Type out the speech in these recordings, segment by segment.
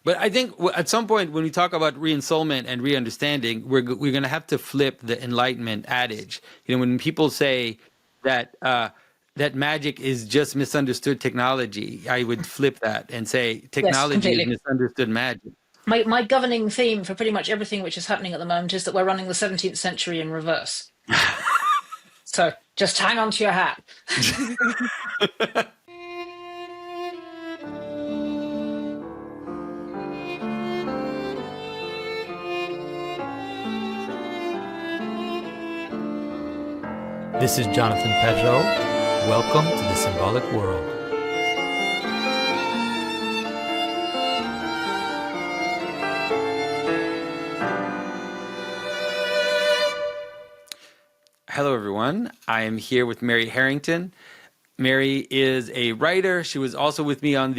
But I think at some point when we talk about re-ensoulment and re-understanding, we're going to have to flip the Enlightenment adage. You know, when people say that that magic is just misunderstood technology, I would flip that and say Yes, technology is completely. misunderstood magic. My governing theme for pretty much everything which is happening at the moment is that we're running the 17th century in reverse. So just hang on to your hat. This is Jonathan Pedro. Welcome to the Symbolic World. Hello, everyone. I am here with Mary Harrington. Mary is a writer. She was also with me on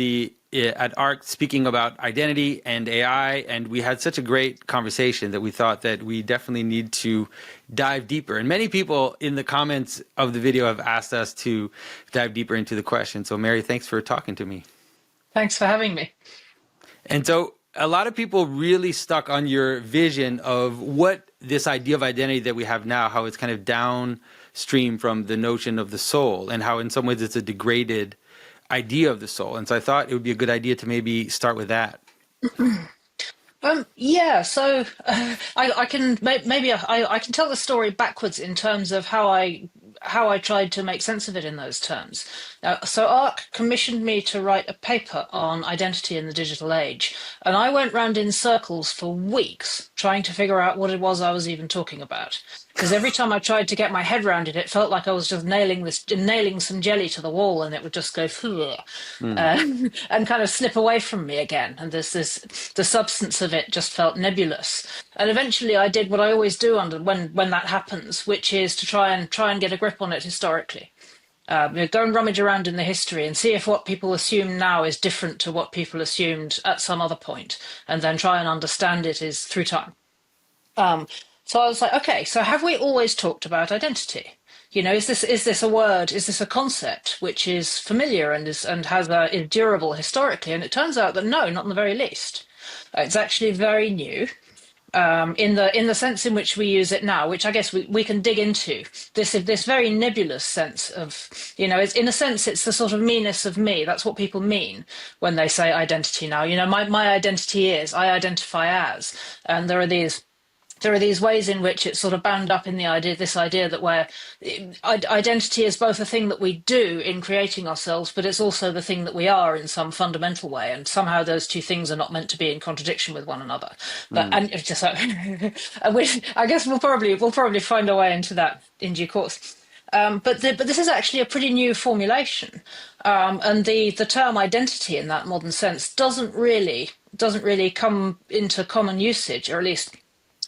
at ARC speaking about identity and AI, and we had such a great conversation that we thought that we definitely need to dive deeper. And many people in the comments of the video have asked us to dive deeper into the question. So, Mary, thanks for talking to me. Thanks for having me. And so a lot of people really stuck on your vision of what this idea of identity that we have now, how it's kind of downstream from the notion of the soul, and how in some ways it's a degraded idea of the soul. And so I thought it would be a good idea to maybe start with that. Yeah, so I can maybe I can tell the story backwards in terms of how I tried to make sense of it in those terms. So ARC commissioned me to write a paper on identity in the digital age, and I went round in circles for weeks trying to figure out what it was I was even talking about. Because every time I tried to get my head around it, it felt like I was just nailing some jelly to the wall, and it would just go and kind of slip away from me again. And the substance of it just felt nebulous. And eventually, I did what I always do when that happens, which is to try and get a grip on it historically. Go and rummage around in the history and see if what people assume now is different to what people assumed at some other point, and then try and understand it is through time. So I was like, okay, so have we always talked about identity? You know, is this a word? Is this a concept which is familiar and is durable historically? And it turns out that no, not in the very least. It's actually very new. In the sense in which we use it now, which I guess we can dig into, this very nebulous sense of, you know, it's, in a sense, it's the sort of meanness of me. That's what people mean when they say identity now. You know, my identity is, I identify as, and there are these ways in which it's sort of bound up in this idea that where identity is both a thing that we do in creating ourselves, but it's also the thing that we are in some fundamental way. And somehow those two things are not meant to be in contradiction with one another. But and it's just like, I guess we'll probably find a way into that in due course. But this is actually a pretty new formulation, and the term identity in that modern sense doesn't really come into common usage, or at least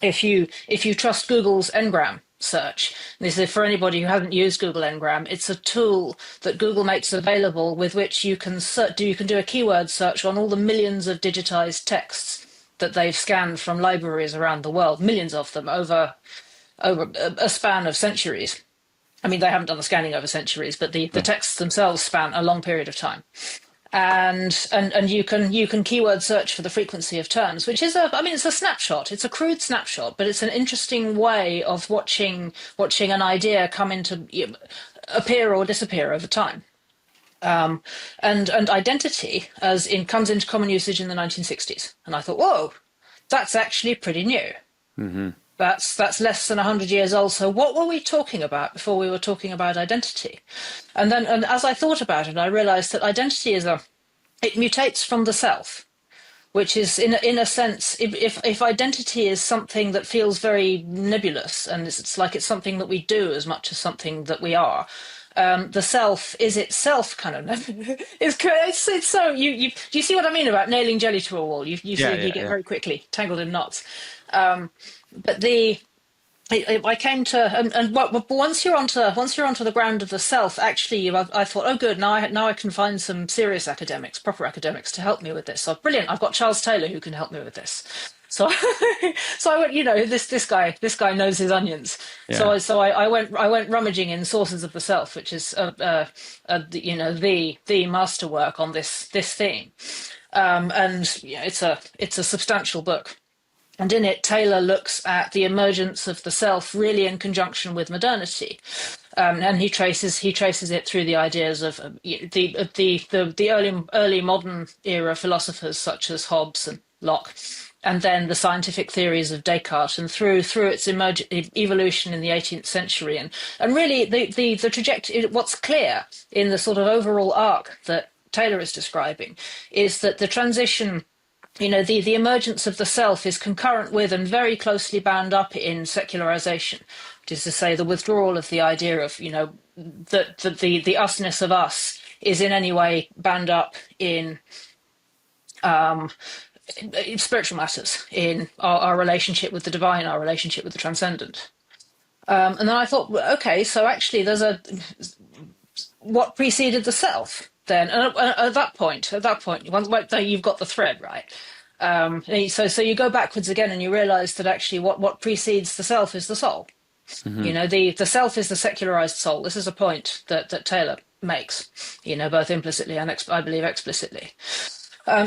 if you trust Google's Ngram search. This is for anybody who hasn't used Google Ngram. It's a tool that Google makes available with which you can do a keyword search on all the millions of digitized texts that they've scanned from libraries around the world, millions of them over a span of centuries. I mean, they haven't done the scanning over centuries, but the texts themselves span a long period of time. And you can keyword search for the frequency of terms, which is it's a snapshot. It's a crude snapshot, but it's an interesting way of watching an idea come into appear or disappear over time. And identity comes into common usage in the 1960s, and I thought, whoa, that's actually pretty new. Mm-hmm. That's less than 100 years old. So what were we talking about before we were talking about identity? And as I thought about it, I realized that identity it mutates from the self, which is in a sense, if identity is something that feels very nebulous and it's like it's something that we do as much as something that we are. The self is itself kind of it's so you see what I mean about nailing jelly to a wall? You get very quickly tangled in knots. But I came to once you're onto the ground of the self, actually, I thought, oh, good, now I can find some serious academics, proper academics, to help me with this. So brilliant, I've got Charles Taylor who can help me with this. So so I went, this guy knows his onions. Yeah. So I went rummaging in Sources of the Self, which is the masterwork on this theme. And it's a substantial book. And in it, Taylor looks at the emergence of the self really in conjunction with modernity, and he traces it through the ideas of the early modern era philosophers such as Hobbes and Locke, and then the scientific theories of Descartes, and through its evolution in the 18th century, and really the trajectory. What's clear in the sort of overall arc that Taylor is describing is that the transition. The emergence of the self is concurrent with and very closely bound up in secularization, which is to say the withdrawal of the idea of, that the usness of us is in any way bound up in spiritual matters, in our relationship with the divine, our relationship with the transcendent. And then I thought, okay, so actually what preceded the self? Then at that point, once you've got the thread right, so you go backwards again, and you realise that actually what precedes the self is the soul. Mm-hmm. The self is the secularized soul. This is a point that Taylor makes, both implicitly and I believe explicitly.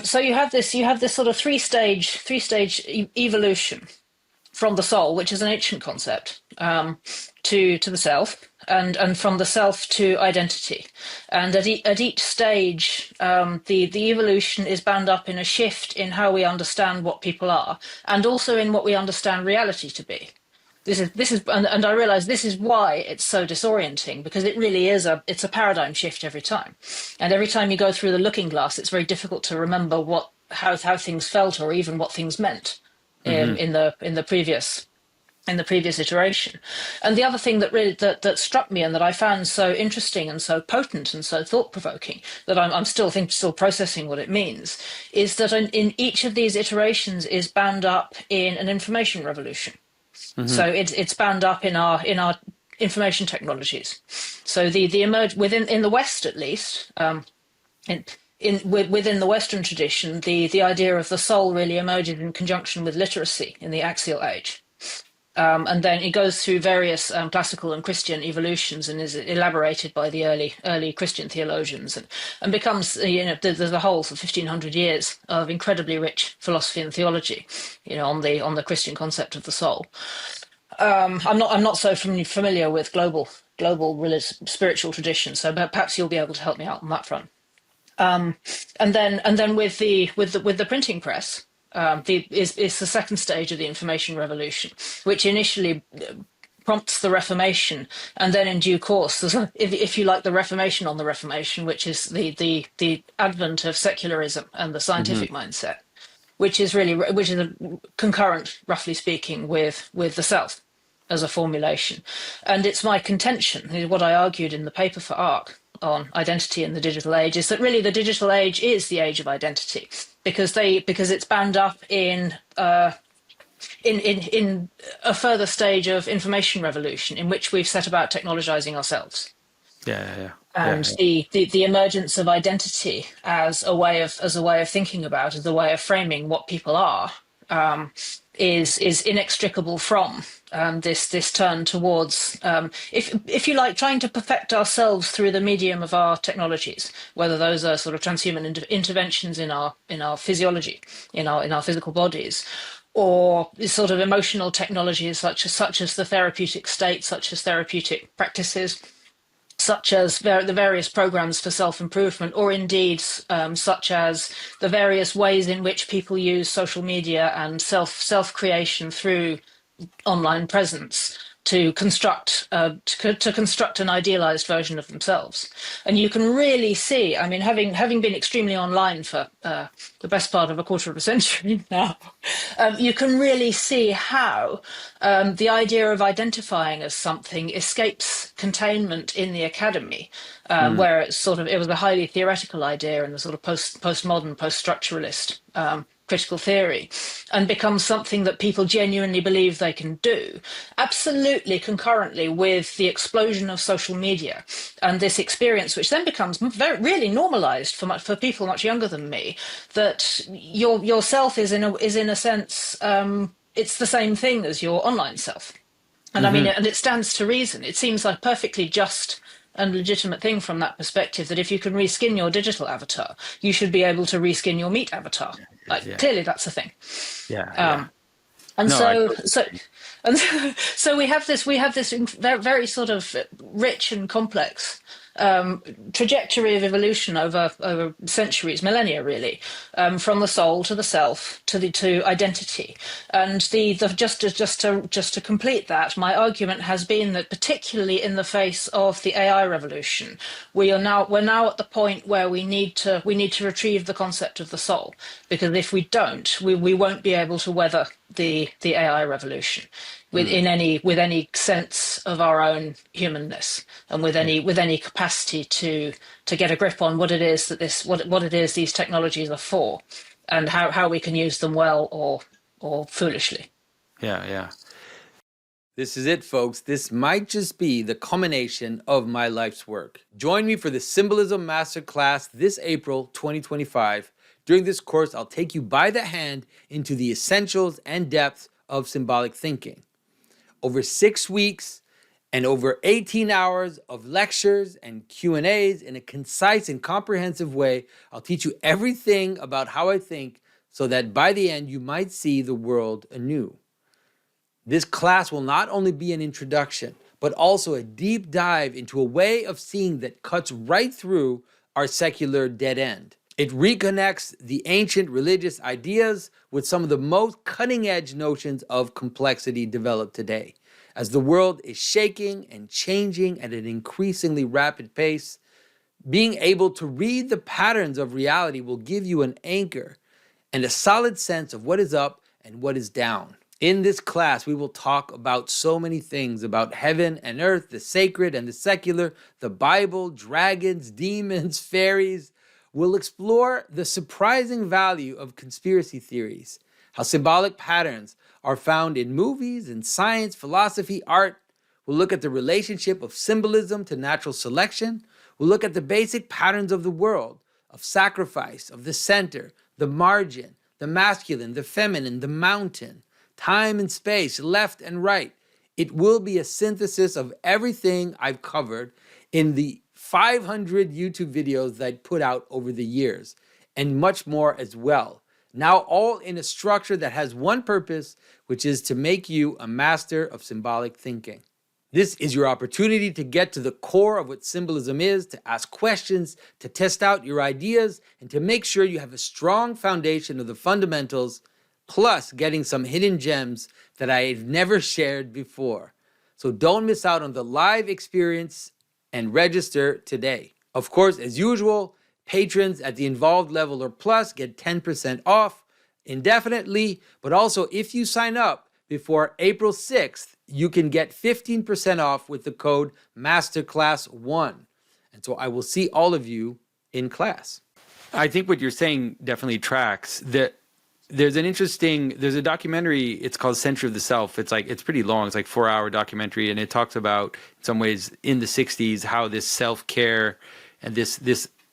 So you have this sort of three stage evolution from the soul, which is an ancient concept, to the self, and from the self to identity. And at each stage, the evolution is bound up in a shift in how we understand what people are, and also in what we understand reality to be. This is, and I realise this is why it's so disorienting, because it really is it's a paradigm shift every time, and every time you go through the looking glass, it's very difficult to remember how things felt, or even what things meant in the previous iteration. And the other thing that really that struck me, and that I found so interesting and so potent and so thought-provoking, that I'm still processing what it means, is that in each of these iterations is bound up in an information revolution. Mm-hmm. So it's bound up in our information technologies. So the emerge in the West, at least, within the Western tradition, the idea of the soul really emerges in conjunction with literacy in the axial age. And then it goes through various classical and Christian evolutions, and is elaborated by the early Christian theologians, and becomes there's a whole 1,500 years of incredibly rich philosophy and theology, on the Christian concept of the soul. I'm not so familiar with global religious spiritual traditions, so perhaps you'll be able to help me out on that front. And then with the printing press. Is the second stage of the information revolution, which initially prompts the Reformation, and then in due course, if you like, the Reformation on the Reformation, which is the advent of secularism and the scientific mindset, which is a concurrent, roughly speaking, with the self as a formulation. And it's my contention, what I argued in the paper for ARC on identity in the digital age, is that really the digital age is the age of identity, because it's bound up in a further stage of information revolution in which we've set about technologizing ourselves. And the emergence of identity as a way of thinking about, as a way of framing what people are, is inextricable from this turn towards, if you like, trying to perfect ourselves through the medium of our technologies, whether those are sort of transhuman interventions in our physiology, in our physical bodies, or sort of emotional technologies such as the therapeutic state, such as therapeutic practices, such as the various programs for self-improvement, or indeed such as the various ways in which people use social media and self-creation through online presence to construct an idealized version of themselves. And you can really see, I mean, having been extremely online for the best part of a quarter of a century now, you can really see how the idea of identifying as something escapes containment in the academy, where it was a highly theoretical idea in the sort of postmodern, post-structuralist critical theory, and becomes something that people genuinely believe they can do, absolutely concurrently with the explosion of social media and this experience, which then becomes really normalized for people much younger than me, that yourself is in a sense it's the same thing as your online self. And I mean, and it stands to reason. It seems like perfectly just and legitimate thing from that perspective, that if you can reskin your digital avatar, you should be able to reskin your meat avatar. Like, Yeah. clearly that's a thing. Yeah. Yeah. And No, I so, totally so, agree. and so we have this very, very sort of rich and complex trajectory of evolution over centuries, millennia, really, from the soul to the self to identity. And just to complete that, my argument has been that, particularly in the face of the AI revolution, we're now at the point where we need to retrieve the concept of the soul, because if we don't, we won't be able to weather the AI revolution with any sense of our own humanness, and with any capacity to get a grip on what it is these technologies are for, and how we can use them well or foolishly. Yeah. Yeah. This is it, folks. This might just be the culmination of my life's work. Join me for the Symbolism Masterclass this April 2025. During this course, I'll take you by the hand into the essentials and depths of symbolic thinking. Over 6 weeks and over 18 hours of lectures and Q&As in a concise and comprehensive way, I'll teach you everything about how I think, so that by the end you might see the world anew. This class will not only be an introduction, but also a deep dive into a way of seeing that cuts right through our secular dead end. It reconnects the ancient religious ideas with some of the most cutting-edge notions of complexity developed today. As the world is shaking and changing at an increasingly rapid pace, being able to read the patterns of reality will give you an anchor and a solid sense of what is up and what is down. In this class, we will talk about so many things: about heaven and earth, the sacred and the secular, the Bible, dragons, demons, fairies. We'll explore the surprising value of conspiracy theories, how symbolic patterns are found in movies, in science, philosophy, art. We'll look at the relationship of symbolism to natural selection. We'll look at the basic patterns of the world, of sacrifice, of the center, the margin, the masculine, the feminine, the mountain, time and space, left and right. It will be a synthesis of everything I've covered in the 500 YouTube videos that I put out over the years, and much more as well. Now all in a structure that has one purpose, which is to make you a master of symbolic thinking. This is your opportunity to get to the core of what symbolism is, to ask questions, to test out your ideas, and to make sure you have a strong foundation of the fundamentals, plus getting some hidden gems that I've never shared before. So don't miss out on the live experience and register today. Of course, as usual, patrons at the involved level or plus get 10% off indefinitely, but also if you sign up before April 6th, you can get 15% off with the code MASTERCLASS1. And so I will see all of you in class. I think what you're saying definitely tracks. There's a documentary, it's called Center of the Self. It's pretty long. It's like 4-hour documentary. And it talks about, in some ways, in the 60s, how this self-care and this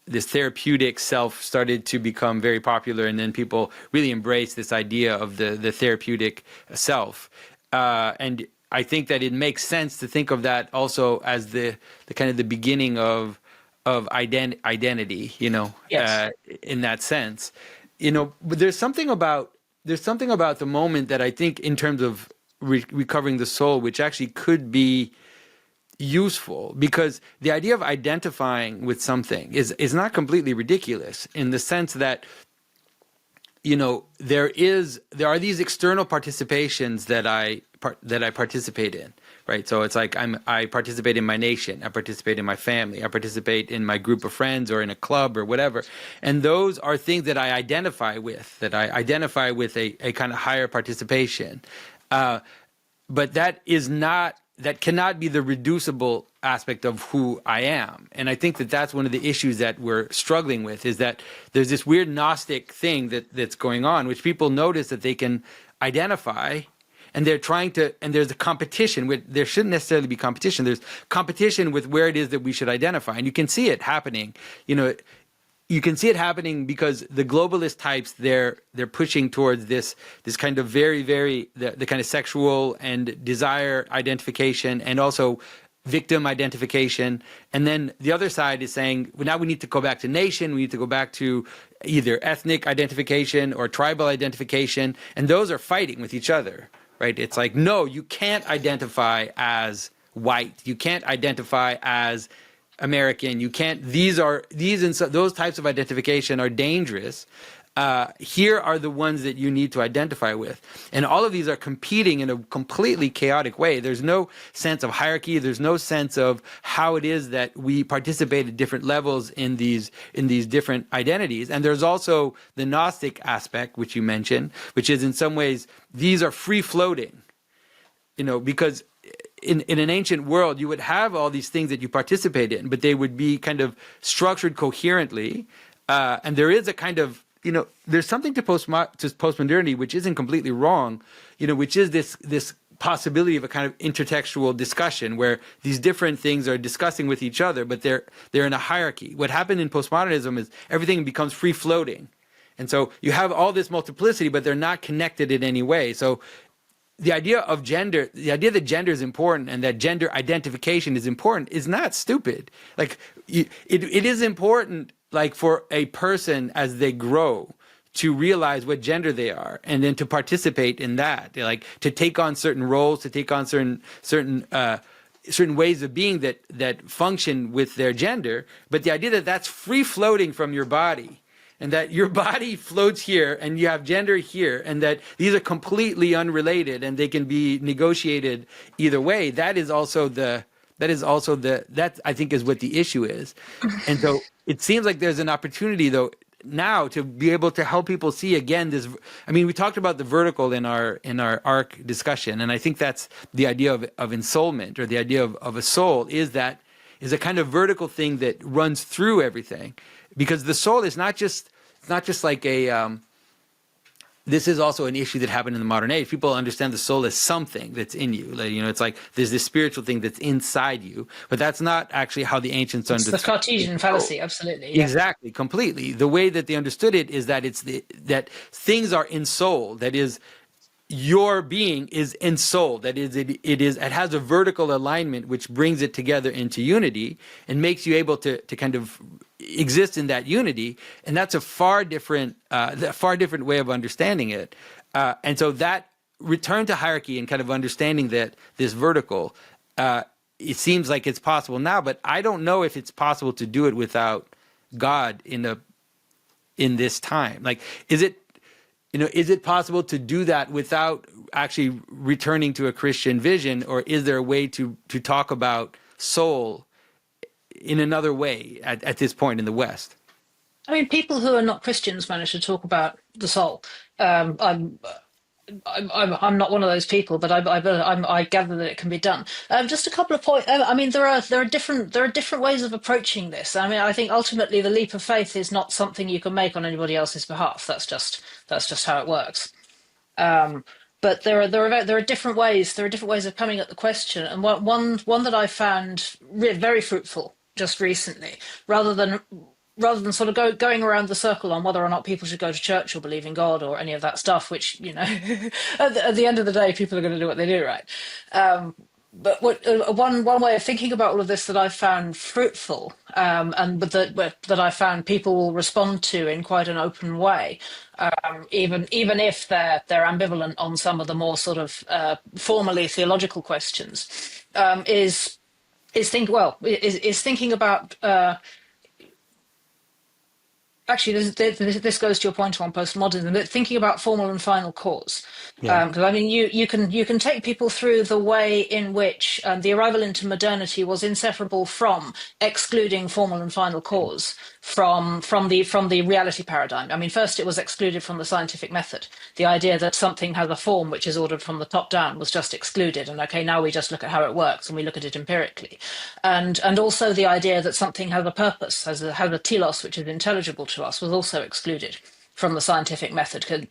therapeutic self started to become very popular. And then people really embraced this idea of the therapeutic self. And I think that it makes sense to think of that also as the kind of the beginning of identity, Yes. In that sense. But there's something about the moment that I think, in terms of recovering the soul, which actually could be useful, because the idea of identifying with something is not completely ridiculous, in the sense that there are these external participations that I participate in, right? So it's like I participate in my nation, I participate in my family, I participate in my group of friends or in a club or whatever. And those are things that I identify with, a kind of higher participation. But that cannot be the reducible aspect of who I am. And I think that that's one of the issues that we're struggling with, is that there's this weird Gnostic thing that's going on, which people notice that they can identify, and they're trying to, and there's a competition with, there shouldn't necessarily be competition. There's competition with where it is that we should identify. And you can see it happening, you can see it happening because the globalist types, they're pushing towards this kind of very, very, the kind of sexual and desire identification, and also victim identification. And then the other side is saying, well, now we need to go back to nation. We need to go back to either ethnic identification or tribal identification. And those are fighting with each other, right? It's like, no, you can't identify as white. You can't identify as American. You can't, those types of identification are dangerous. Here are the ones that you need to identify with. And all of these are competing in a completely chaotic way. There's no sense of hierarchy. There's no sense of how it is that we participate at different levels in these different identities. And there's also the Gnostic aspect, which you mentioned, which is in some ways, these are free floating, because in an ancient world, you would have all these things that you participate in, but they would be kind of structured coherently. And there is a kind of, there's something to postmodernity which isn't completely wrong, which is this possibility of a kind of intertextual discussion where these different things are discussing with each other, but they're in a hierarchy. What happened in postmodernism is everything becomes free floating, and so you have all this multiplicity, but they're not connected in any way. So the idea of gender, the idea that gender is important and that gender identification is important is not stupid. Like it is important, like for a person as they grow to realize what gender they are and then to participate in that, like to take on certain roles, to take on certain ways of being that function with their gender. But the idea that that's free floating from your body, and that your body floats here and you have gender here, and that these are completely unrelated and they can be negotiated either way, that I think is what the issue is. And so it seems like there's an opportunity though now to be able to help people see again this. I mean, we talked about the vertical in our ARC discussion, and I think that's the idea of ensoulment, or the idea of a soul is a kind of vertical thing that runs through everything. Because the soul is not just like this is also an issue that happened in the modern age. People understand the soul as something that's in you. Like, it's like there's this spiritual thing that's inside you, but that's not actually how the ancients understood it. It's the Cartesian fallacy, absolutely. Yeah. Exactly, completely. The way that they understood it is that that things are in soul. That is, your being is in soul. That is, it has a vertical alignment which brings it together into unity and makes you able to kind of exist in that unity. And that's a far different way of understanding it. And so that return to hierarchy and kind of understanding that this vertical, it seems like it's possible now, but I don't know if it's possible to do it without God in this time. Like, is it possible to do that without actually returning to a Christian vision, or is there a way to talk about soul in another way at this point in the West? I mean, people who are not Christians manage to talk about the soul. I'm not one of those people, but I gather that it can be done. Just a couple of points. I mean, there are different ways of approaching this. I mean, I think ultimately the leap of faith is not something you can make on anybody else's behalf. That's just how it works. But there are different ways. There are different ways of coming at the question, and one that I found very fruitful just recently, rather than sort of going around the circle on whether or not people should go to church or believe in God or any of that stuff, which, at the end of the day, people are going to do what they do, right? But one way of thinking about all of this that I found fruitful, and that I found people will respond to in quite an open way, even if they're ambivalent on some of the more sort of formally theological questions, is thinking about. Actually, this goes to your point on postmodernism, but thinking about formal and final cause. Because I mean, you can take people through the way in which the arrival into modernity was inseparable from excluding formal and final cause from the reality paradigm. I mean, first it was excluded from the scientific method. The idea that something has a form which is ordered from the top down was just excluded. And okay, now we just look at how it works and we look at it empirically. And also the idea that something has a purpose, has a telos which is intelligible to us, was also excluded from the scientific method,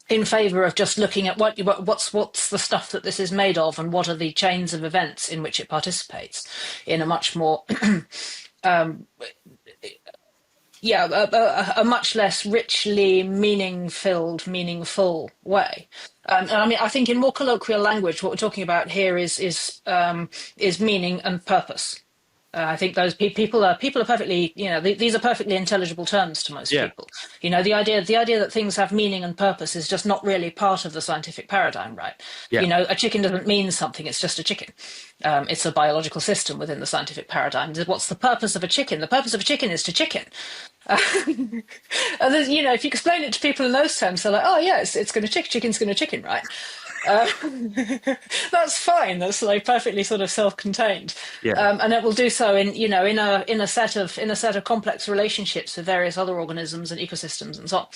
in favor of just looking at what's the stuff that this is made of, and what are the chains of events in which it participates, in a much more yeah, a much less richly meaningful way. And I mean, I think in more colloquial language, what we're talking about here is meaning and purpose. I think those people are perfectly, these are perfectly intelligible terms to most Yeah. people. The idea that things have meaning and purpose is just not really part of the scientific paradigm, right? Yeah. A chicken doesn't mean something; it's just a chicken. It's a biological system within the scientific paradigm. What's the purpose of a chicken? The purpose of a chicken is to chicken. And if you explain it to people in those terms, they're like, "Oh, yeah, it's going to chicken's going to chicken, right?" Uh, that's fine. That's like perfectly sort of self-contained, Yeah. and it will do so in a set of complex relationships with various other organisms and ecosystems and so on.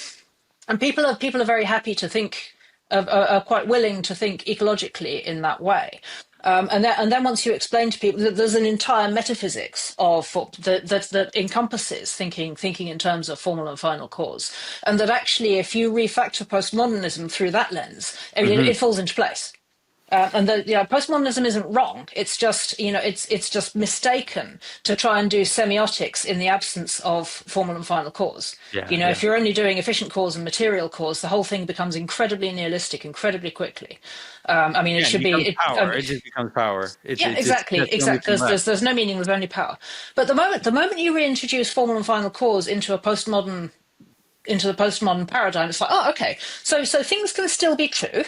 And people are very happy to think, are quite willing to think ecologically in that way. And then once you explain to people that there's an entire metaphysics that encompasses thinking in terms of formal and final cause, and that actually if you refactor postmodernism through that lens, it falls into place. And postmodernism isn't wrong. It's just it's just mistaken to try and do semiotics in the absence of formal and final cause. Yeah. If you're only doing efficient cause and material cause, the whole thing becomes incredibly nihilistic incredibly quickly. It should be power. It just becomes power. exactly. There's no meaning. There's only power. But the moment you reintroduce formal and final cause into the postmodern paradigm, it's like, oh, okay. So things can still be true.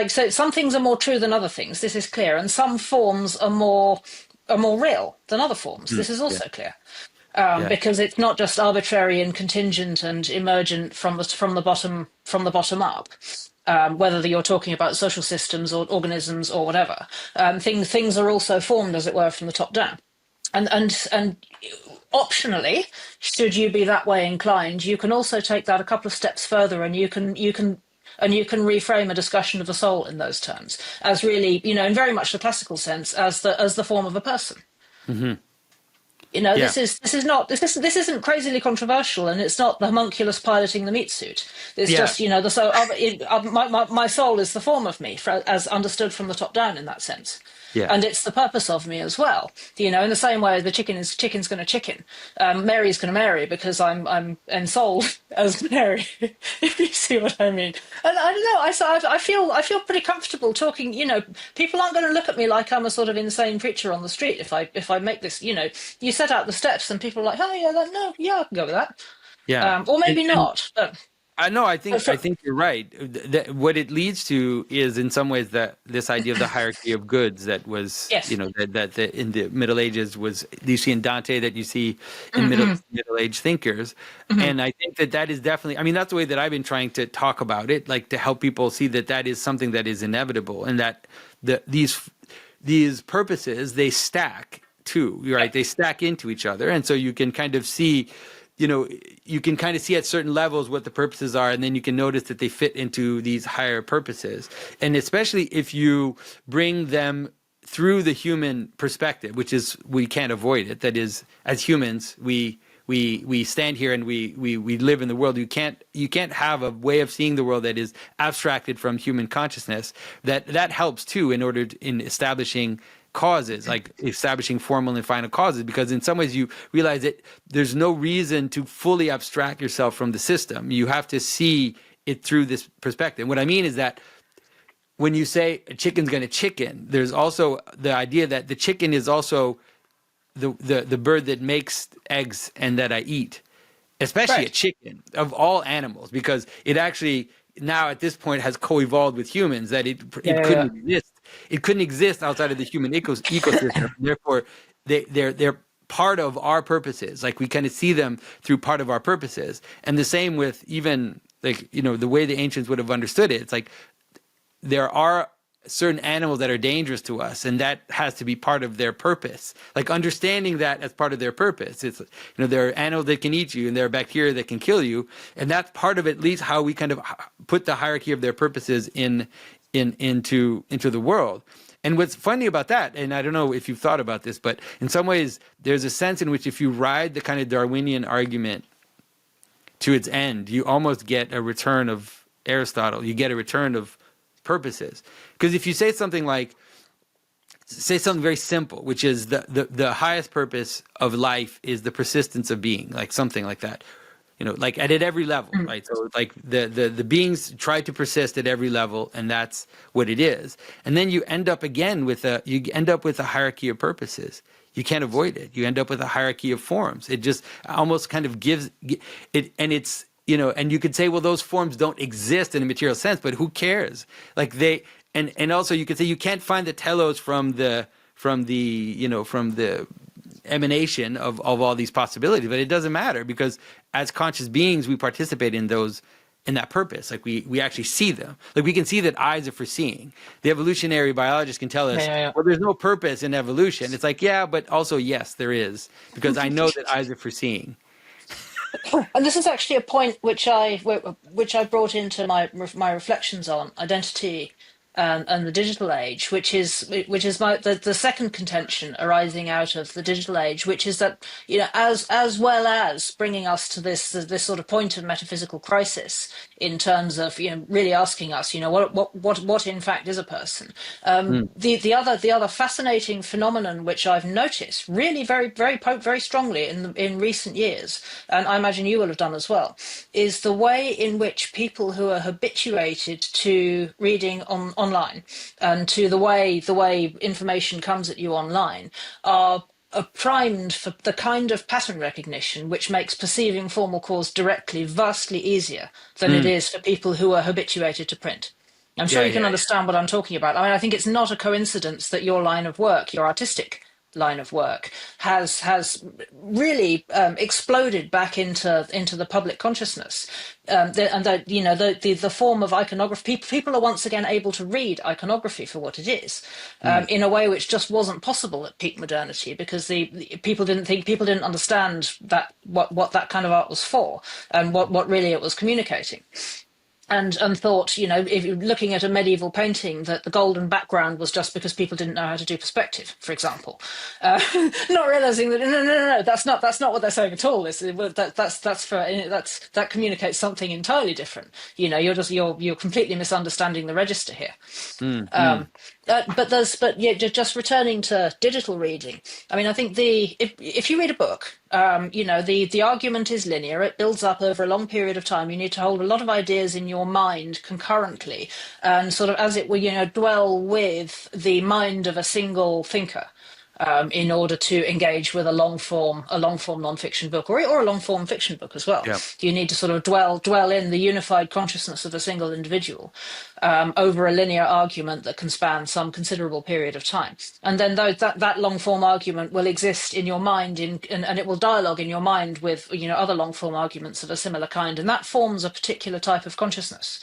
So some things are more true than other things. This is clear, and some forms are more real than other forms. This is also clear, because it's not just arbitrary and contingent and emergent from the bottom up. Whether you're talking about social systems or organisms or whatever, things are also formed, as it were, from the top down. And optionally, should you be that way inclined, you can also take that a couple of steps further, and you can reframe a discussion of the soul in those terms as really, in very much the classical sense, as the form of a person. Mm-hmm. This isn't crazily controversial, and it's not the homunculus piloting the meat suit. It's just, my soul is the form of me, as understood from the top down in that sense. Yeah. And it's the purpose of me as well. In the same way the chicken's going to chicken. Mary's going to marry because I'm ensouled as Mary, if you see what I mean. And I don't know, I feel pretty comfortable talking, people aren't going to look at me like I'm a sort of insane preacher on the street if I make this, you set out the steps and people are like, oh yeah, I can go with that. Yeah. Or maybe not, but... No, I think you're right. What it leads to is, in some ways, that this idea of the hierarchy of goods that was, yes. that in the Middle Ages was, you see in Dante, that you see in Middle Age thinkers, and I think that is definitely. I mean, that's the way that I've been trying to talk about it, like to help people see that is something that is inevitable, and that these purposes, they stack too, right? They stack into each other, and so you can kind of see. You can kind of see at certain levels what the purposes are, and then you can notice that they fit into these higher purposes. And especially if you bring them through the human perspective, which is, we can't avoid it. That is, as humans, we stand here and we live in the world. You can't have a way of seeing the world that is abstracted from human consciousness. That helps too in establishing causes, like establishing formal and final causes, because in some ways you realize that there's no reason to fully abstract yourself from the system. You have to see it through this perspective. What I mean is that when you say a chicken's going to chicken, there's also the idea that the chicken is also the bird that makes eggs and that I eat, especially a chicken of all animals, because it actually now at this point has co-evolved with humans, that it couldn't exist. It couldn't exist outside of the human ecosystem. Therefore, they're part of our purposes. Like, we kind of see them through part of our purposes. And the same with even, like, the way the ancients would have understood it. It's like there are certain animals that are dangerous to us, and that has to be part of their purpose. Like, understanding that as part of their purpose. It's, there are animals that can eat you, and there are bacteria that can kill you, and that's part of at least how we kind of put the hierarchy of their purposes into the world. And what's funny about that, and I don't know if you've thought about this, but in some ways there's a sense in which if you ride the kind of Darwinian argument to its end, you almost get a return of Aristotle. You get a return of purposes. Because if you say something like, say something very simple, which is the highest purpose of life is the persistence of being, like something like that. Like at every level, right? So like the beings try to persist at every level, and that's what it is. And then you end up again with a hierarchy of purposes. You can't avoid it. You end up with a hierarchy of forms. It just almost kind of gives it, and it's, and you could say, well, those forms don't exist in a material sense, but who cares? Like and also you could say you can't find the telos from the emanation of all these possibilities, but it doesn't matter, because as conscious beings we participate in that purpose. Like we actually see them. Like we can see that eyes are for seeing. The evolutionary biologists can tell us, well, there's no purpose in evolution. It's like, yeah, but also yes, there is, because I know that eyes are for seeing. And this is actually a point which I brought into my reflections on identity and the digital age, which is the second contention arising out of the digital age, which is that, as well as bringing us to this sort of point of metaphysical crisis in terms of really asking us what in fact is a person. The other fascinating phenomenon which I've noticed really very strongly in recent years, and I imagine you will have done as well, is the way in which people who are habituated to reading online and to the way information comes at you online are primed for the kind of pattern recognition which makes perceiving formal cause directly vastly easier than it is for people who are habituated to print. I'm sure you can understand what I'm talking about. I mean, I think it's not a coincidence that your line of work, your artistic line of work, has really exploded back into the public consciousness, the form of iconography. People are once again able to read iconography for what it is, in a way which just wasn't possible at peak modernity, because people didn't understand that what that kind of art was for, and what really it was communicating. And thought, if you're looking at a medieval painting, that the golden background was just because people didn't know how to do perspective, for example, not realizing that no, that's not what they're saying at all. That communicates something entirely different. You're completely misunderstanding the register here. Just returning to digital reading. I mean, I think if you read a book, the argument is linear. It builds up over a long period of time. You need to hold a lot of ideas in your mind concurrently, and sort of, as it were, dwell with the mind of a single thinker. In order to engage with a long form non-fiction book, or a long form fiction book as well. Yeah. You need to sort of dwell in the unified consciousness of a single individual over a linear argument that can span some considerable period of time. And then that long form argument will exist in your mind and it will dialogue in your mind with other long form arguments of a similar kind, and that forms a particular type of consciousness.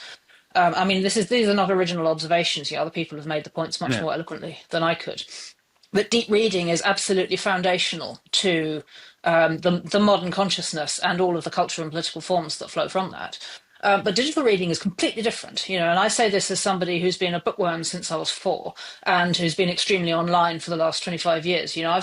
I mean, these are not original observations. Other people have made the points much more eloquently than I could. But deep reading is absolutely foundational to the modern consciousness and all of the cultural and political forms that flow from that. But digital reading is completely different, and I say this as somebody who's been a bookworm since I was 4 and who's been extremely online for the last 25 years. I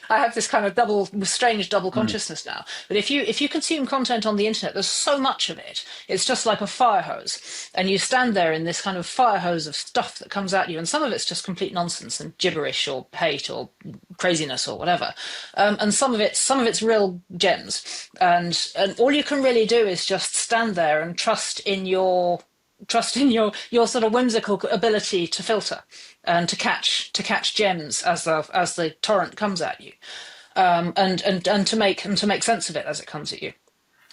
have this kind of strange double consciousness now. But if you consume content on the internet, there's so much of it. It's just like a fire hose, and you stand there in this kind of fire hose of stuff that comes at you, and some of it's just complete nonsense and gibberish or hate or craziness or whatever, and some of it's real gems, and all you can really do is just stand there and trust in your sort of whimsical ability to filter and to catch gems as the torrent comes at you, and to make sense of it as it comes at you.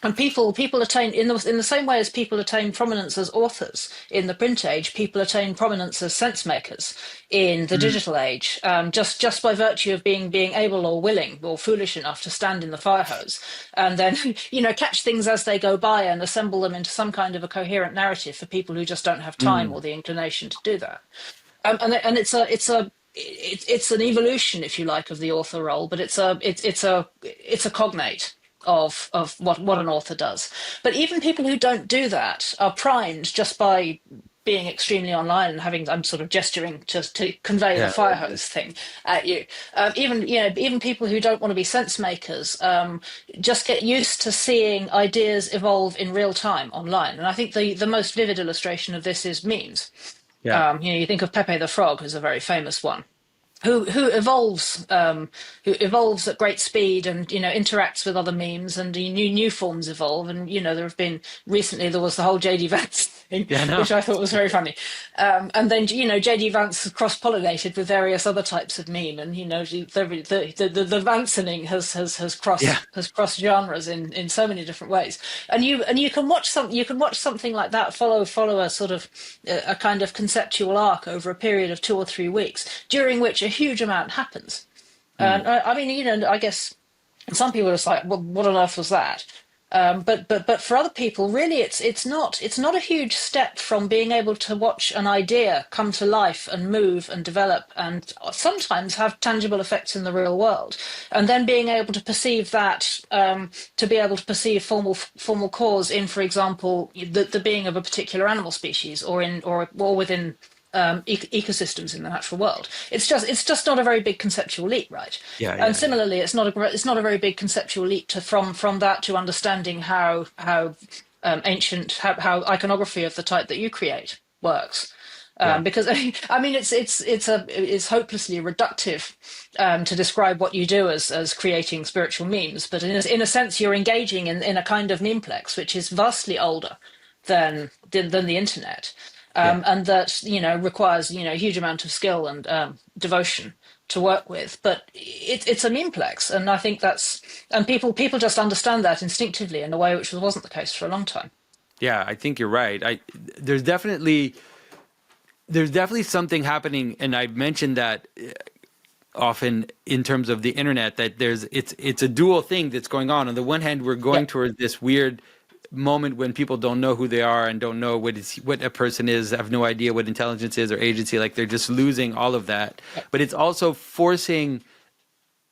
And people attain in the same way as people attain prominence as authors in the print age, people attain prominence as sense makers in the digital age, just by virtue of being able or willing or foolish enough to stand in the fire hose and then catch things as they go by and assemble them into some kind of a coherent narrative for people who just don't have time or the inclination to do that. And it's an evolution, if you like, of the author role, but it's a cognate of what an author does. But even people who don't do that are primed just by being extremely online and having, I'm sort of gesturing just to convey the fire hose thing at you. Even people who don't want to be sense makers just get used to seeing ideas evolve in real time online. And I think the most vivid illustration of this is memes. Yeah. You think of Pepe the Frog as a very famous one. who evolves at great speed, and interacts with other memes, and new forms evolve. And there have been recently, there was the whole JD Vance thing, Yeah, no. which I thought was very funny. And then JD Vance cross-pollinated with various other types of meme, and the Vancening Yeah. has crossed genres in so many different ways. And you can watch something like that follow a sort of a kind of conceptual arc over a period of 2 or 3 weeks, during which a huge amount happens. And I mean, I guess some people are just like, well, what on earth was that? But for other people, really, it's not a huge step from being able to watch an idea come to life and move and develop and sometimes have tangible effects in the real world, and then being able to perceive that, to be able to perceive formal cause in, for example, the being of a particular animal species, or within ecosystems in the natural world. It's just not a very big conceptual leap, right? Yeah, And similarly, it's not a very big conceptual leap from that to understanding how iconography of the type that you create works. Because I mean, it's hopelessly reductive to describe what you do as creating spiritual memes. But in a sense, you're engaging in a kind of memeplex which is vastly older than the internet. And that requires a huge amount of skill and devotion to work with, but it's a memeplex, and I think and people just understand that instinctively in a way which wasn't the case for a long time. Yeah, I think you're right. There's definitely something happening, and I mentioned that often in terms of the internet, that it's a dual thing that's going on. On the one hand, we're going towards this weird moment when people don't know who they are and don't know what a person is, have no idea what intelligence is or agency, like they're just losing all of that. But it's also forcing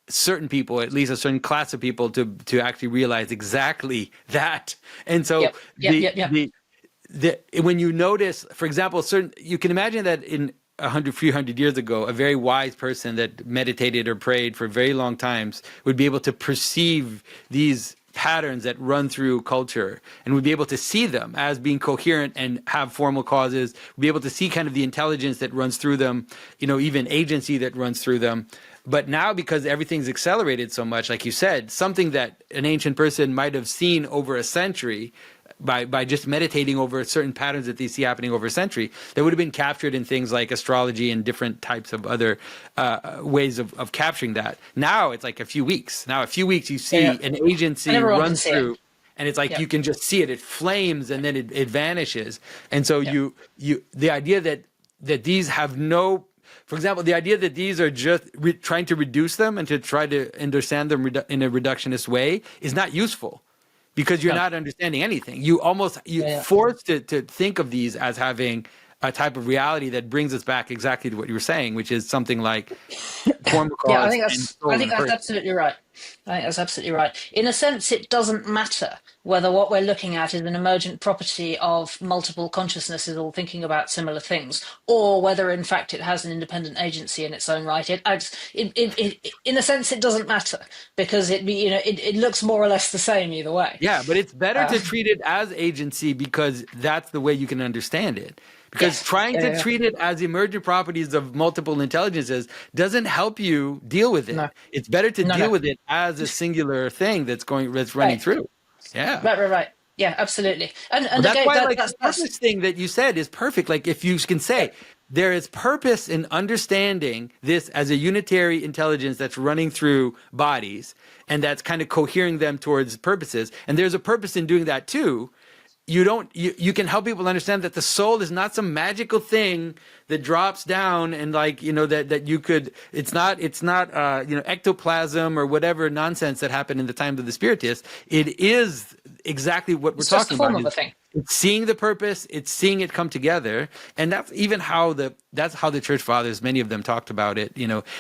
certain people, at least a certain class of people, to actually realize exactly that. And so when you notice, for example, you can imagine that in few hundred years ago, a very wise person that meditated or prayed for very long times would be able to perceive these patterns that run through culture, and we'd be able to see them as being coherent and have formal causes. We'd be able to see kind of the intelligence that runs through them, even agency that runs through them. But now, because everything's accelerated so much, like you said, something that an ancient person might have seen over a century by just meditating over certain patterns that they see happening over a century, that would have been captured in things like astrology and different types of other ways of capturing that. Now it's like a few weeks. Now a few weeks you see an agency run through, and it's like you can just see it. It flames and then it vanishes. And so the idea that these have no, for example, the idea that these are just trying to reduce them and to try to understand them in a reductionist way is not useful. Because you're not understanding anything. You're forced to think of these as having a type of reality that brings us back exactly to what you were saying, which is something like formal cause. I think that's absolutely right. I think that's absolutely right. In a sense, it doesn't matter whether what we're looking at is an emergent property of multiple consciousnesses all thinking about similar things, or whether in fact it has an independent agency in its own right. In a sense, it doesn't matter, because it looks more or less the same either way. Yeah, but it's better to treat it as agency, because that's the way you can understand it. Because trying to treat it as emergent properties of multiple intelligences doesn't help you deal with it. No. It's better to deal with it as a singular thing that's running through. Yeah. Right. Yeah, absolutely. And that's again, why the purpose thing that you said is perfect. Like, if you can say there is purpose in understanding this as a unitary intelligence that's running through bodies, and that's kind of cohering them towards purposes, and there's a purpose in doing that too. You can help people understand that the soul is not some magical thing that drops down and that you could, it's not ectoplasm or whatever nonsense that happened in the time of the Spiritists. It is exactly what we're talking about. Of a thing. It's seeing the purpose, it's seeing it come together. And that's even how the church fathers, many of them talked about it.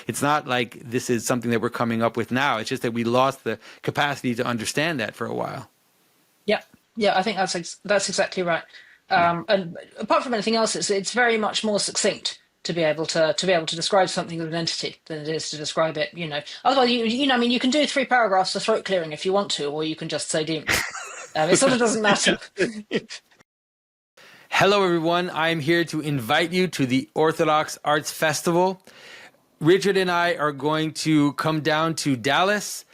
It's not like this is something that we're coming up with now. It's just that we lost the capacity to understand that for a while. Yeah, I think that's exactly right. And apart from anything else, it's very much more succinct to be able to describe something as an entity than it is to describe it. Otherwise, you can do 3 paragraphs of throat clearing if you want to, or you can just say demons. It sort of doesn't matter. Hello, everyone. I'm here to invite you to the Orthodox Arts Festival. Richard and I are going to come down to Dallas.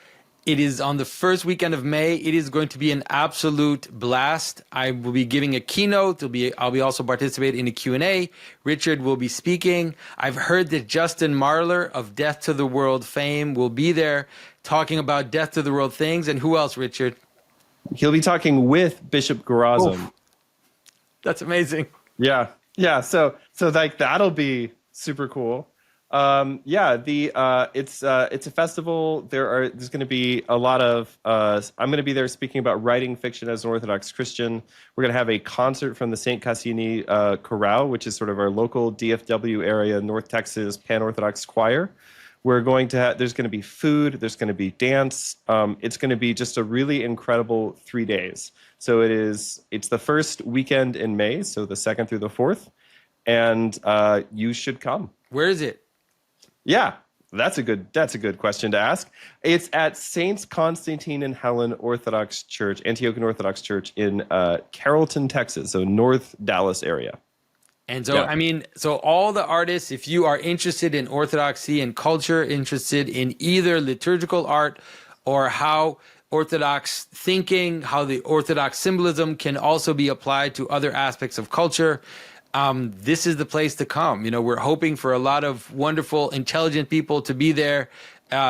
It is on the first weekend of May. It is going to be an absolute blast. I will be giving a keynote. I'll be also participating in a Q&A. Richard will be speaking. I've heard that Justin Marlar of Death to the World fame will be there talking about Death to the World things. And who else, Richard? He'll be talking with Bishop Garazim. Oof. That's amazing. Yeah. Yeah. So like that'll be super cool. It's a festival. There's going to be a lot of, I'm going to be there speaking about writing fiction as an Orthodox Christian. We're going to have a concert from the St. Cassini Chorale, which is sort of our local DFW area, North Texas Pan-Orthodox choir. There's going to be food, there's going to be dance. It's going to be just a really incredible 3 days. So it's the first weekend in May, so the 2nd through the 4th. And you should come. Where is it? Yeah, that's a good question to ask. It's at Saints Constantine and Helen Orthodox Church, Antiochian Orthodox Church in Carrollton, Texas, so North Dallas area. And so, yeah. So all the artists, if you are interested in Orthodoxy and culture, interested in either liturgical art or how Orthodox thinking, how the Orthodox symbolism can also be applied to other aspects of culture, this is the place to come. We're hoping for a lot of wonderful, intelligent people to be there.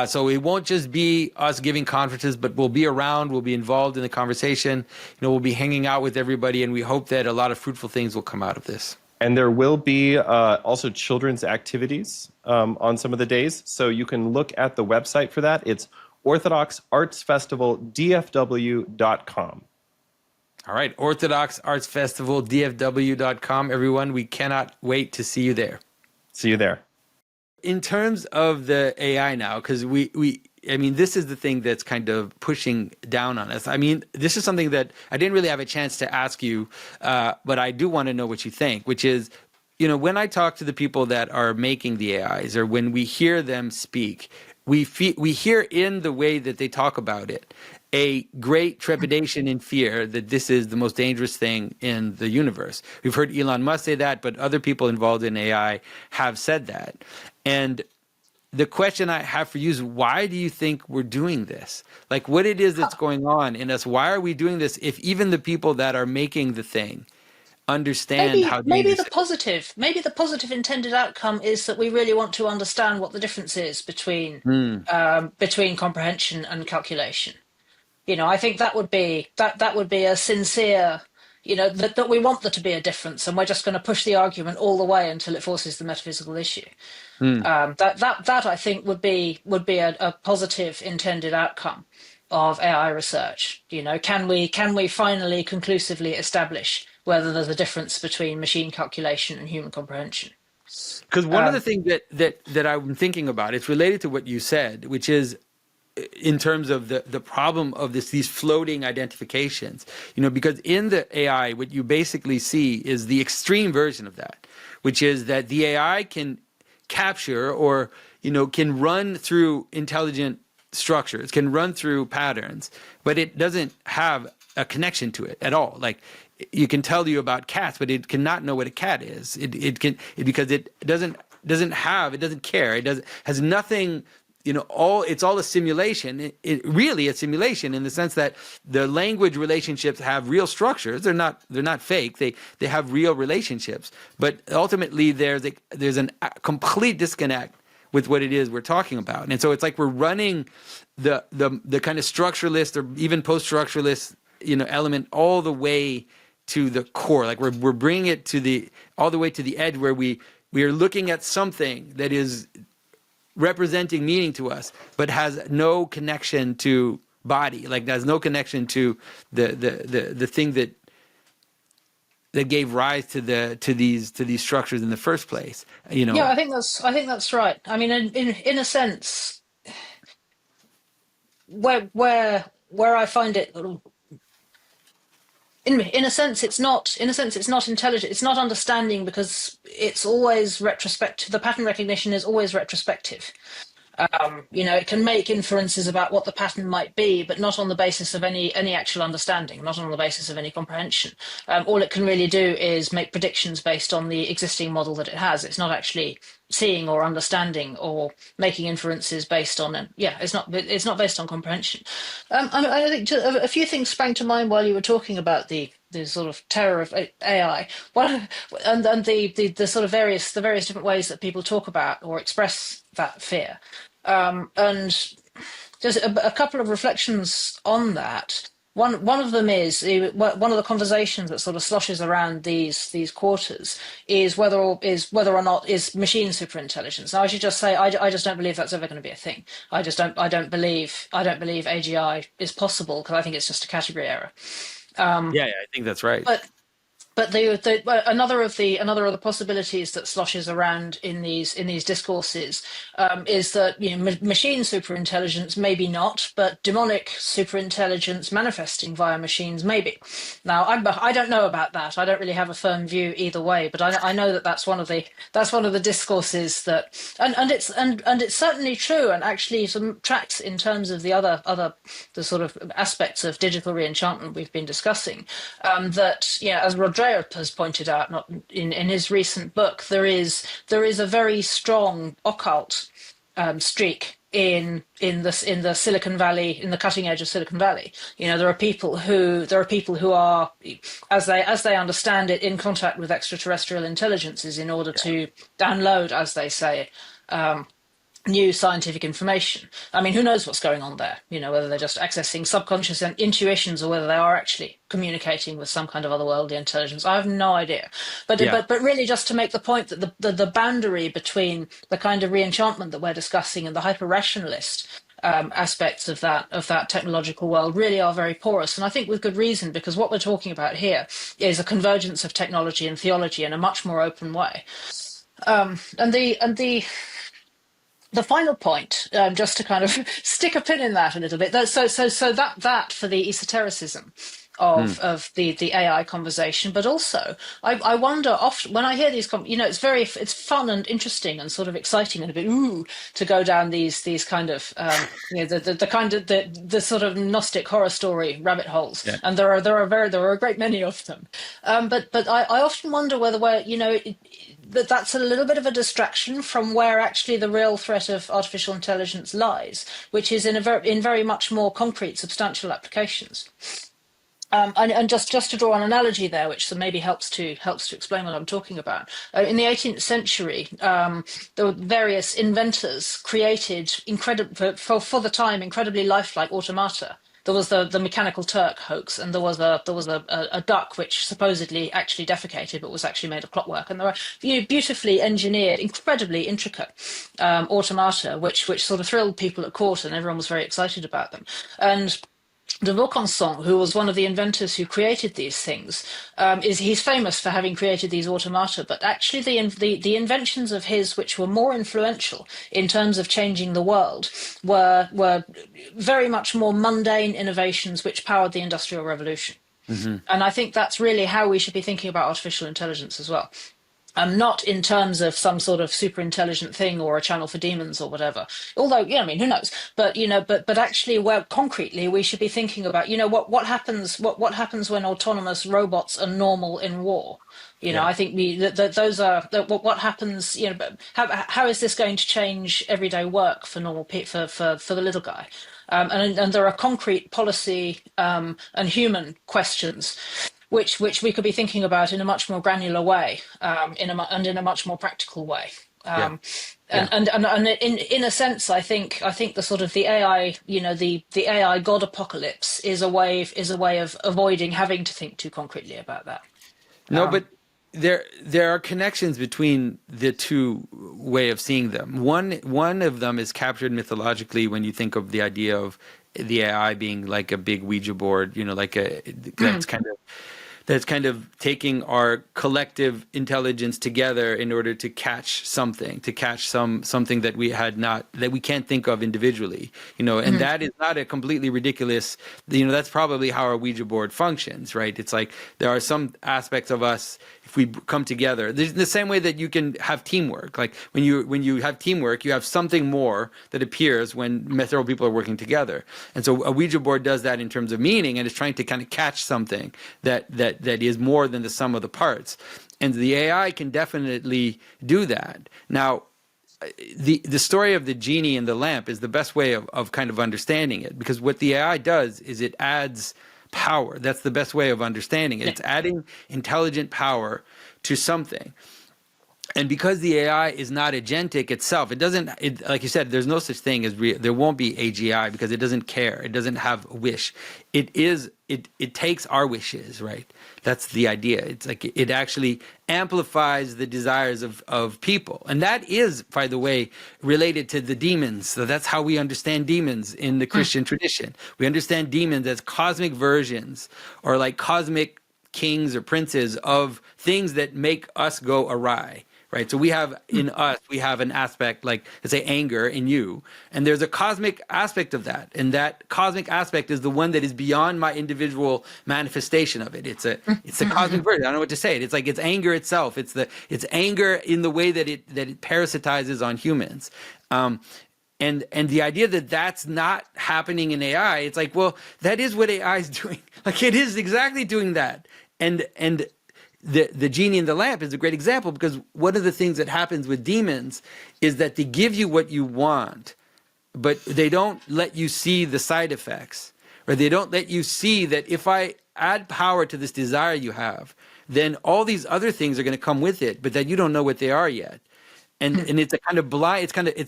So it won't just be us giving conferences, but we'll be around, we'll be involved in the conversation. We'll be hanging out with everybody, and we hope that a lot of fruitful things will come out of this. And there will be also children's activities on some of the days. So you can look at the website for that. It's orthodoxartsfestivaldfw.com. All right, orthodoxartsfestivaldfw.com. Everyone, we cannot wait to see you there. See you there. In terms of the AI now, because this is the thing that's kind of pushing down on us. This is something that I didn't really have a chance to ask you, but I do want to know what you think, which is, when I talk to the people that are making the AIs, or when we hear them speak, we hear in the way that they talk about it a great trepidation and fear that this is the most dangerous thing in the universe. We've heard Elon Musk say that, but other people involved in AI have said that. And the question I have for you is, why do you think we're doing this? Like, what it is that's going on in us? Why are we doing this if even the people that are making the thing understand how maybe the positive intended outcome is that we really want to understand what the difference is between comprehension and calculation. I think that would be a sincere, that we want there to be a difference, and we're just going to push the argument all the way until it forces the metaphysical issue. That I think would be a positive intended outcome of AI research. Can we finally conclusively establish whether there's a difference between machine calculation and human comprehension? Because one of the things that I'm thinking about, it's related to what you said, which is in terms of the problem of these floating identifications, because in the AI, what you basically see is the extreme version of that, which is that the AI can capture or, can run through intelligent structures, can run through patterns, but it doesn't have a connection to it at all. Like, you can tell you about cats, but it cannot know what a cat is. Because it doesn't care. It has nothing. It's all a simulation. It really a simulation in the sense that the language relationships have real structures. They're not fake. They have real relationships. But ultimately, there's a complete disconnect with what it is we're talking about. And so it's like we're running the kind of structuralist or even post-structuralist element all the way to the core. Like we're bringing it all the way to the edge where we are looking at something that is representing meaning to us, but has no connection to body. Like, there's no connection to the thing that gave rise to these structures in the first place. Yeah, I think that's right. In a sense, where I find it. In a sense, it's not intelligent. It's not understanding because it's always retrospective. The pattern recognition is always retrospective. It can make inferences about what the pattern might be, but not on the basis of any actual understanding, not on the basis of any comprehension. All it can really do is make predictions based on the existing model that it has. It's not actually seeing or understanding or making inferences based on it's not based on comprehension. I think a few things sprang to mind while you were talking about the sort of terror of AI. And the sort of various different ways that people talk about or express that fear. And just a couple of reflections on that. One of them is one of the conversations that sort of sloshes around these quarters is whether or not is machine superintelligence. Now I should just say I just don't believe that's ever going to be a thing. I don't believe AGI is possible because I think it's just a category error. Yeah, I think that's right. But another of the possibilities that sloshes around in these discourses is that machine superintelligence maybe not, but demonic superintelligence manifesting via machines maybe. Now I don't know about that. I don't really have a firm view either way, but I know that that's one of the discourses that and it's certainly true and actually some tracks in terms of the the sort of aspects of digital reenchantment we've been discussing. That as Roger has pointed out, not in his recent book, there is a very strong occult streak in the Silicon Valley, in the cutting edge of Silicon Valley. There are people who are, as they understand it, in contact with extraterrestrial intelligences in order to download, as they say, new scientific information. I mean, who knows what's going on there? Whether they're just accessing subconscious intuitions or whether they are actually communicating with some kind of otherworldly intelligence. I have no idea. But really, just to make the point that the boundary between the kind of reenchantment that we're discussing and the hyper-rationalist aspects of that technological world really are very porous, and I think with good reason, because what we're talking about here is a convergence of technology and theology in a much more open way. The final point, just to kind of stick a pin in that a little bit, so that for the esotericism of the AI conversation, but also I wonder often when I hear these, it's fun and interesting and sort of exciting and a bit to go down these kind of the sort of Gnostic horror story rabbit holes, and there are a great many of them, but I often wonder whether that's a little bit of a distraction from where actually the real threat of artificial intelligence lies, which is in very much more concrete, substantial applications. And just to draw an analogy there, which maybe helps to explain what I'm talking about. In the 18th century, there were various inventors created for the time incredibly lifelike automata. There was the Mechanical Turk hoax, and there was a duck which supposedly actually defecated, but was actually made of clockwork. And there were beautifully engineered, incredibly intricate automata, which sort of thrilled people at court, and everyone was very excited about them. And de Vaucanson, who was one of the inventors who created these things, he's famous for having created these automata, but actually the inventions of his which were more influential in terms of changing the world were very much more mundane innovations which powered the Industrial Revolution. Mm-hmm. And I think that's really how we should be thinking about artificial intelligence as well. Not in terms of some sort of super intelligent thing or a channel for demons or whatever. Although, who knows? But but actually, where concretely we should be thinking about, what happens when autonomous robots are normal in war. I think those are what happens. How is this going to change everyday work for normal for the little guy? And there are concrete policy and human questions which we could be thinking about in a much more granular way, in a much more practical way. And in a sense, I think the sort of the AI, the AI God apocalypse is a way of avoiding having to think too concretely about that. No, but there are connections between the two way of seeing them. One of them is captured mythologically when you think of the idea of the AI being like a big Ouija board, that's kind of taking our collective intelligence together in order to catch something that we can't think of individually, and that is not a completely ridiculous, that's probably how our Ouija board functions, right? It's like there are some aspects of us, if we come together. There's the same way that you can have teamwork. Like when you have teamwork, you have something more that appears when several people are working together. And so a Ouija board does that in terms of meaning, and it's trying to kind of catch something that is more than the sum of the parts. And the AI can definitely do that. Now, the story of the genie and the lamp is the best way of kind of understanding it, because what the AI does is it adds power. That's the best way of understanding it. It's adding intelligent power to something. And because the AI is not agentic itself, like you said, there's no such thing as there won't be AGI, because it doesn't care. It doesn't have a wish. It takes our wishes, right? That's the idea. It's like it actually amplifies the desires of people. And that is, by the way, related to the demons. So that's how we understand demons in the Christian tradition. We understand demons as cosmic versions, or like cosmic kings or princes of things that make us go awry. Right. So we have in us, we have an aspect like, let's say, anger in you. And there's a cosmic aspect of that. And that cosmic aspect is the one that is beyond my individual manifestation of it. It's a cosmic version. I don't know what to say. It's like it's anger itself. It's anger in the way that it parasitizes on humans. And the idea that that's not happening in AI, it's like, well, that is what AI is doing. Like it is exactly doing that. And the genie in the lamp is a great example, because one of the things that happens with demons is that they give you what you want, but they don't let you see the side effects, or they don't let you see that if I add power to this desire you have, then all these other things are going to come with it, but that you don't know what they are yet. And it's a kind of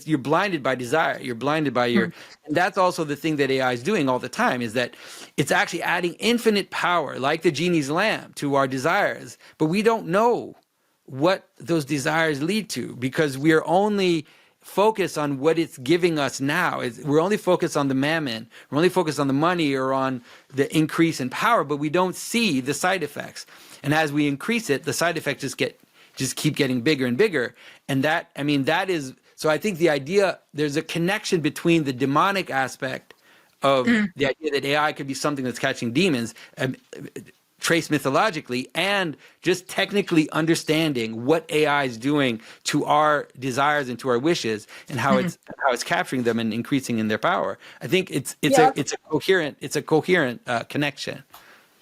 you're blinded by desire. You're blinded by and that's also the thing that AI is doing all the time, is that it's actually adding infinite power, like the genie's lamp, to our desires. But we don't know what those desires lead to, because we are only focused on what it's giving us now. We're only focused on the mammon. We're only focused on the money or on the increase in power, but we don't see the side effects. And as we increase it, the side effects just keep getting bigger and bigger. And that is, so I think the idea, there's a connection between the demonic aspect of the idea that AI could be something that's catching demons, traced mythologically, and just technically understanding what AI is doing to our desires and to our wishes, and how it's capturing them and increasing in their power. I think it's a coherent connection.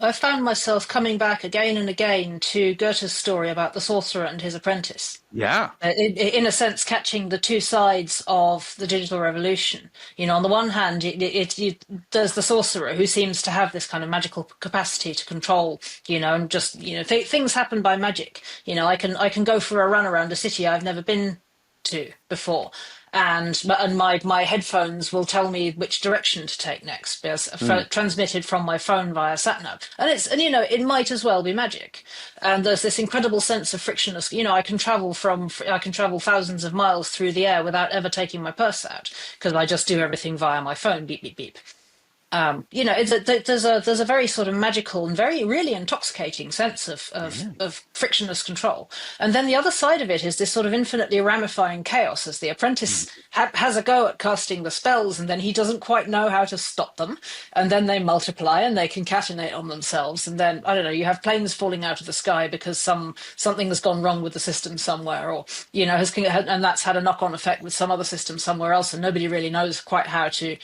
I found myself coming back again and again to Goethe's story about the sorcerer and his apprentice. Yeah. In a sense, catching the two sides of the digital revolution. You know, on the one hand, there's the sorcerer who seems to have this kind of magical capacity to control, you know, and just, you know, things happen by magic. You know, I can go for a run around a city I've never been to before. And my headphones will tell me which direction to take next, because transmitted from my phone via satnav. And you know, it might as well be magic. And there's this incredible sense of frictionless. You know, I can travel thousands of miles through the air without ever taking my purse out, because I just do everything via my phone. Beep beep beep. You know, there's a very sort of magical and very really intoxicating sense of frictionless control. And then the other side of it is this sort of infinitely ramifying chaos, as the apprentice has a go at casting the spells, and then he doesn't quite know how to stop them, and then they multiply and they concatenate on themselves, and then I don't know, you have planes falling out of the sky because something has gone wrong with the system somewhere, or you know, and that's had a knock-on effect with some other system somewhere else, and nobody really knows quite how to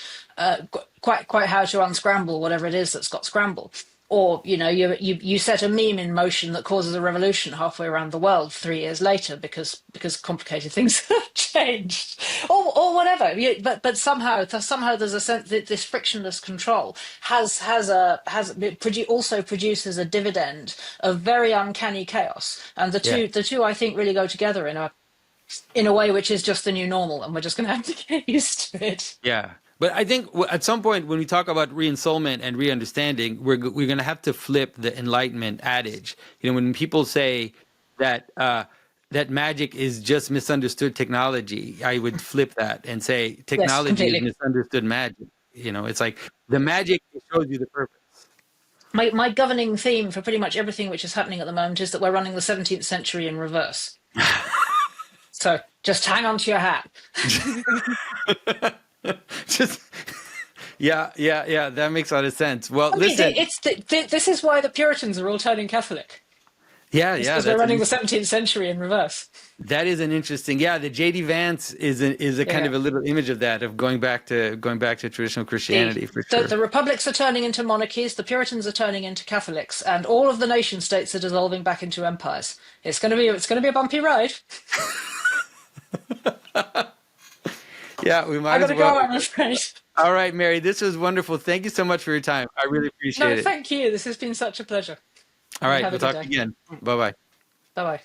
quite how to unscramble whatever it is that's got scrambled. Or, you know, you set a meme in motion that causes a revolution halfway around the world 3 years later because complicated things have changed, or whatever. But somehow there's a sense that this frictionless control also produces a dividend of very uncanny chaos, and the two I think really go together in a way which is just the new normal, and we're just going to have to get used to it. Yeah. But I think at some point when we talk about re-ensoulment and re-understanding, we're going to have to flip the Enlightenment adage. You know, when people say that that magic is just misunderstood technology, I would flip that and say technology is misunderstood magic. You know, it's like the magic shows you the purpose. My governing theme for pretty much everything which is happening at the moment is that we're running the 17th century in reverse. So just hang on to your hat. Yeah, that makes a lot of sense. Well, listen, this is why the Puritans are all turning Catholic. Yeah, It's yeah, because we're running the 17th century in reverse. that is an interesting. Yeah, the J.D. Vance is a kind Yeah. of a little image of that, of going back to traditional Christianity for sure. The republics are turning into monarchies, the Puritans are turning into Catholics, and all of the nation states are dissolving back into empires. It's going to be a bumpy ride. Yeah, we I might as gotta well. go, I'm afraid. All right, Mary, this was wonderful. Thank you so much for your time. I really appreciate No, it. thank you. This has been such a pleasure. All right, Have a we'll good talk day. again. Bye bye. Bye bye.